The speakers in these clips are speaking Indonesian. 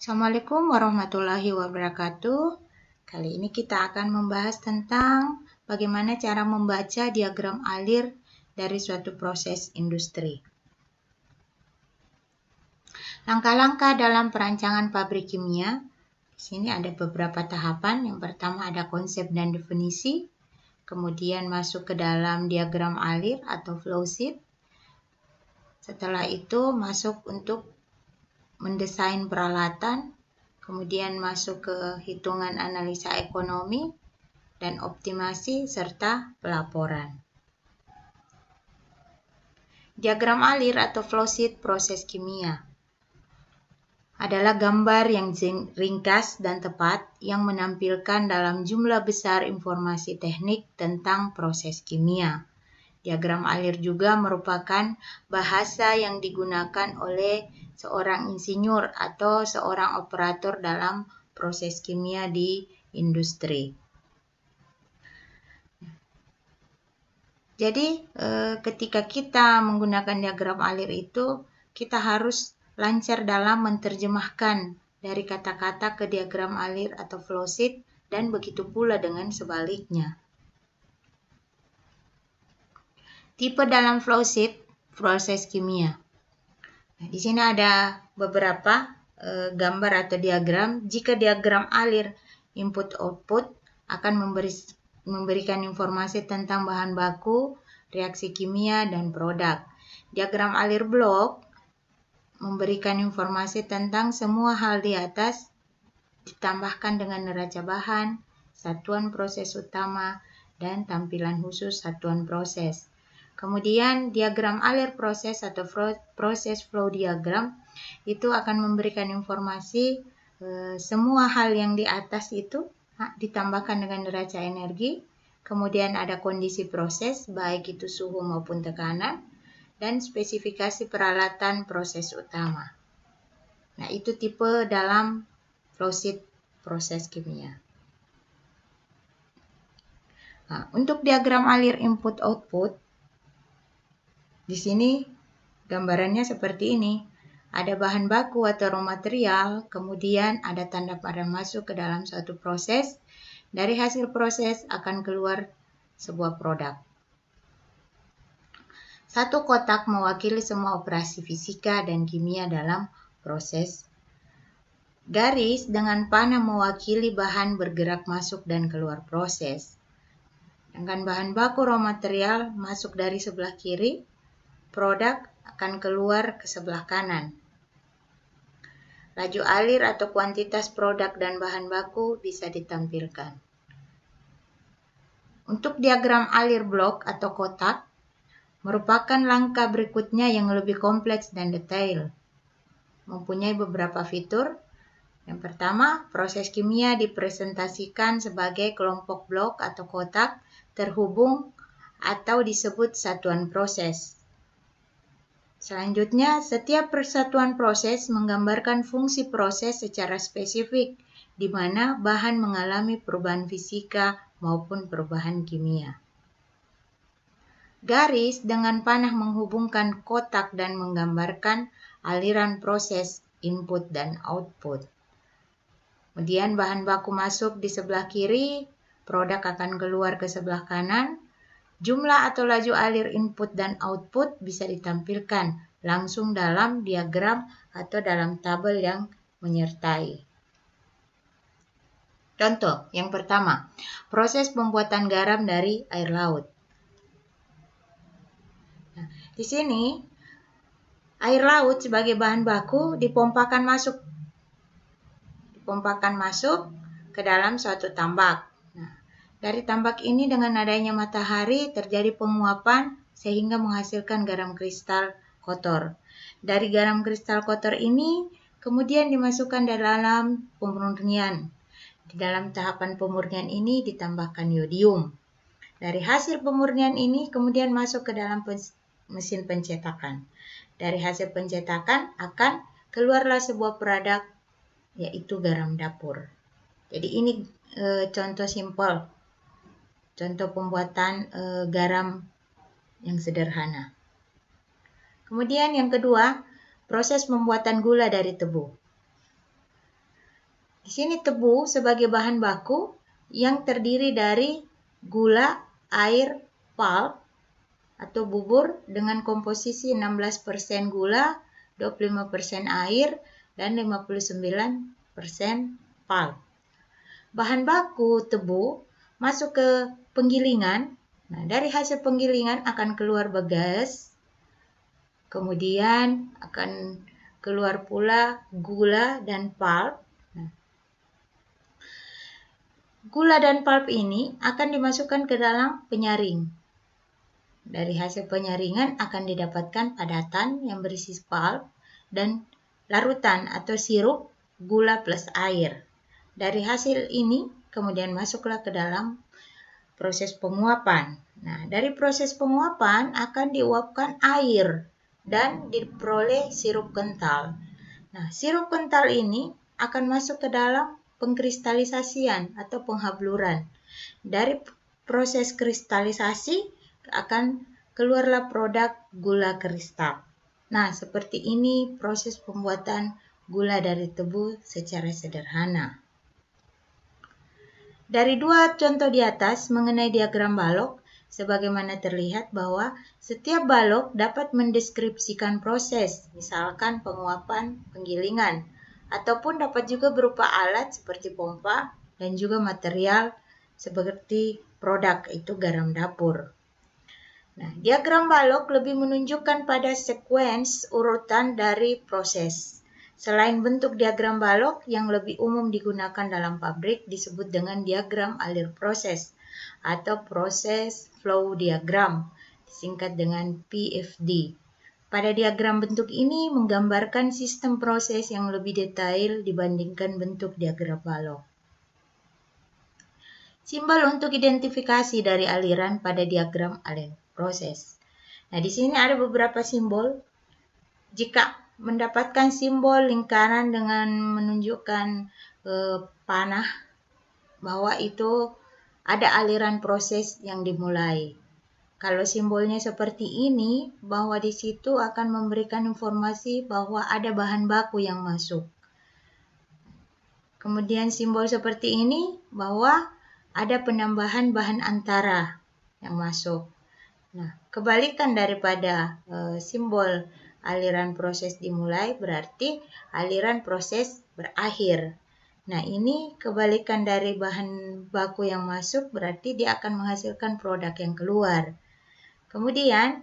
Assalamualaikum warahmatullahi wabarakatuh. Kali ini kita akan membahas tentang bagaimana cara membaca diagram alir dari suatu proses industri. Langkah-langkah dalam perancangan pabrik kimia. Di sini ada beberapa tahapan. Yang pertama ada konsep dan definisi, kemudian masuk ke dalam diagram alir atau flow sheet. Setelah itu masuk untuk mendesain peralatan, kemudian masuk ke hitungan analisa ekonomi dan optimasi serta pelaporan. Diagram alir atau flow sheet proses kimia adalah gambar yang ringkas dan tepat yang menampilkan dalam jumlah besar informasi teknik tentang proses kimia. Diagram alir juga merupakan bahasa yang digunakan oleh seorang insinyur atau seorang operator dalam proses kimia di industri. Jadi ketika kita menggunakan diagram alir itu, kita harus lancar dalam menerjemahkan dari kata-kata ke diagram alir atau flow sheet dan begitu pula dengan sebaliknya. Tipe dalam flow sheet proses kimia. Nah, di sini ada beberapa gambar atau diagram. Jika diagram alir input-output akan memberikan informasi tentang bahan baku, reaksi kimia, dan produk. Diagram alir blok memberikan informasi tentang semua hal di atas, ditambahkan dengan neraca bahan, satuan proses utama, dan tampilan khusus satuan proses. Kemudian diagram alir proses atau proses flow diagram itu akan memberikan informasi semua hal yang di atas itu ditambahkan dengan neraca energi. Kemudian ada kondisi proses, baik itu suhu maupun tekanan, dan spesifikasi peralatan proses utama. Nah, itu tipe dalam flow sheet proses kimia. Nah, untuk diagram alir input-output, di sini gambarannya seperti ini. Ada bahan baku atau raw material, kemudian ada tanda pada masuk ke dalam suatu proses. Dari hasil proses akan keluar sebuah produk. Satu kotak mewakili semua operasi fisika dan kimia dalam proses. Garis dengan panah mewakili bahan bergerak masuk dan keluar proses. Sedangkan bahan baku raw material masuk dari sebelah kiri, produk akan keluar ke sebelah kanan. Laju alir atau kuantitas produk dan bahan baku bisa ditampilkan. Untuk diagram alir blok atau kotak, merupakan langkah berikutnya yang lebih kompleks dan detail. Mempunyai beberapa fitur. Yang pertama, proses kimia dipresentasikan sebagai kelompok blok atau kotak terhubung atau disebut satuan proses. Selanjutnya, setiap persatuan proses menggambarkan fungsi proses secara spesifik, di mana bahan mengalami perubahan fisika maupun perubahan kimia. Garis dengan panah menghubungkan kotak dan menggambarkan aliran proses input dan output. Kemudian bahan baku masuk di sebelah kiri, produk akan keluar ke sebelah kanan. Jumlah atau laju alir input dan output bisa ditampilkan langsung dalam diagram atau dalam tabel yang menyertai. Contoh yang pertama, proses pembuatan garam dari air laut. Nah, di sini air laut sebagai bahan baku dipompakan masuk ke dalam suatu tambak. Nah, dari tambak ini dengan adanya matahari terjadi penguapan sehingga menghasilkan garam kristal kotor. Dari garam kristal kotor ini kemudian dimasukkan dalam pemurnian. Di dalam tahapan pemurnian ini ditambahkan yodium. Dari hasil pemurnian ini kemudian masuk ke dalam mesin pencetakan. Dari hasil pencetakan akan keluarlah sebuah produk, yaitu garam dapur. Jadi ini contoh simpel, contoh pembuatan garam yang sederhana. Kemudian yang kedua, proses pembuatan gula dari tebu. Di sini tebu sebagai bahan baku yang terdiri dari gula, air, pulp atau bubur dengan komposisi 16% gula, 25% air, dan 59% pulp. Bahan baku tebu masuk ke penggilingan. Nah, dari hasil penggilingan akan keluar begas, kemudian akan keluar pula gula dan pulp. Nah, gula dan pulp ini akan dimasukkan ke dalam penyaring. Dari hasil penyaringan akan didapatkan padatan yang berisi pulp dan larutan atau sirup gula plus air. Dari hasil ini kemudian masuklah ke dalam proses penguapan. Nah, dari proses penguapan akan diuapkan air dan diperoleh sirup kental. Nah, sirup kental ini akan masuk ke dalam pengkristalisasian atau penghabluran. Dari proses kristalisasi akan keluarlah produk gula kristal. Nah, seperti ini proses pembuatan gula dari tebu secara sederhana. Dari dua contoh di atas mengenai diagram balok, sebagaimana terlihat bahwa setiap balok dapat mendeskripsikan proses, misalkan penguapan, penggilingan, ataupun dapat juga berupa alat seperti pompa dan juga material seperti produk, itu garam dapur. Nah, diagram balok lebih menunjukkan pada sekuens urutan dari proses. Selain bentuk diagram balok yang lebih umum digunakan dalam pabrik disebut dengan diagram alir proses atau proses flow diagram, disingkat dengan PFD. Pada diagram bentuk ini menggambarkan sistem proses yang lebih detail dibandingkan bentuk diagram balok. Simbol untuk identifikasi dari aliran pada diagram alir proses. Nah, di sini ada beberapa simbol. Jika mendapatkan simbol lingkaran dengan menunjukkan panah, bahwa itu ada aliran proses yang dimulai. Kalau simbolnya seperti ini, bahwa di situ akan memberikan informasi bahwa ada bahan baku yang masuk. Kemudian simbol seperti ini, bahwa ada penambahan bahan antara yang masuk. Nah, kebalikan daripada simbol aliran proses dimulai berarti aliran proses berakhir. Nah, ini kebalikan dari bahan baku yang masuk berarti dia akan menghasilkan produk yang keluar. Kemudian,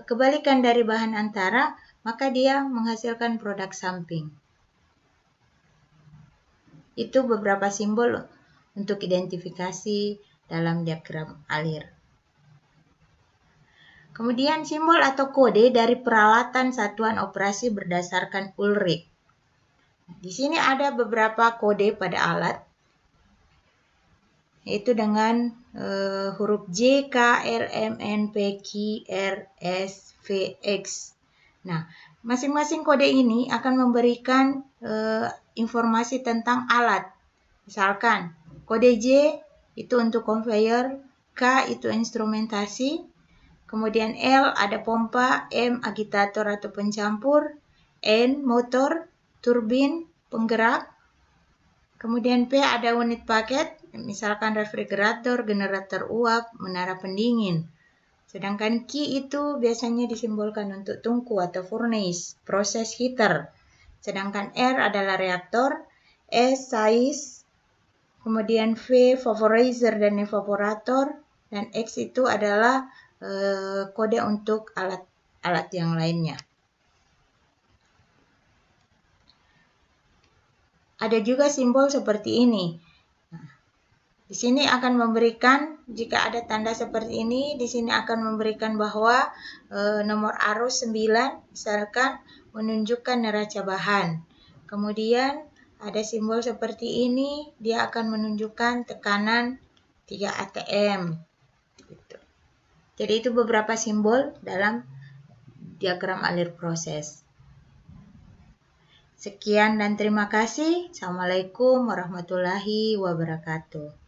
kebalikan dari bahan antara, maka dia menghasilkan produk samping. Itu beberapa simbol untuk identifikasi dalam diagram alir. Kemudian simbol atau kode dari peralatan satuan operasi berdasarkan Ulrich. Di sini ada beberapa kode pada alat, yaitu dengan huruf J, K, L, M, N, P, Q, R, S, V, X. Nah, masing-masing kode ini akan memberikan informasi tentang alat. Misalkan, kode J itu untuk conveyor, K itu instrumentasi, kemudian L ada pompa, M agitator atau pencampur, N motor, turbin, penggerak. Kemudian P ada unit paket, misalkan refrigerator, generator uap, menara pendingin. Sedangkan Q itu biasanya disimbolkan untuk tungku atau furnace, proses heater. Sedangkan R adalah reaktor, S size, kemudian V vaporizer dan evaporator, dan X itu adalah kode untuk alat-alat yang lainnya. Ada juga simbol seperti ini. Nah, di sini akan memberikan, jika ada tanda seperti ini, di sini akan memberikan bahwa nomor arus 9 misalkan menunjukkan neraca bahan. Kemudian ada simbol seperti ini, dia akan menunjukkan tekanan 3 atm. Gitu. Jadi itu beberapa simbol dalam diagram alir proses. Sekian dan terima kasih. Assalamualaikum warahmatullahi wabarakatuh.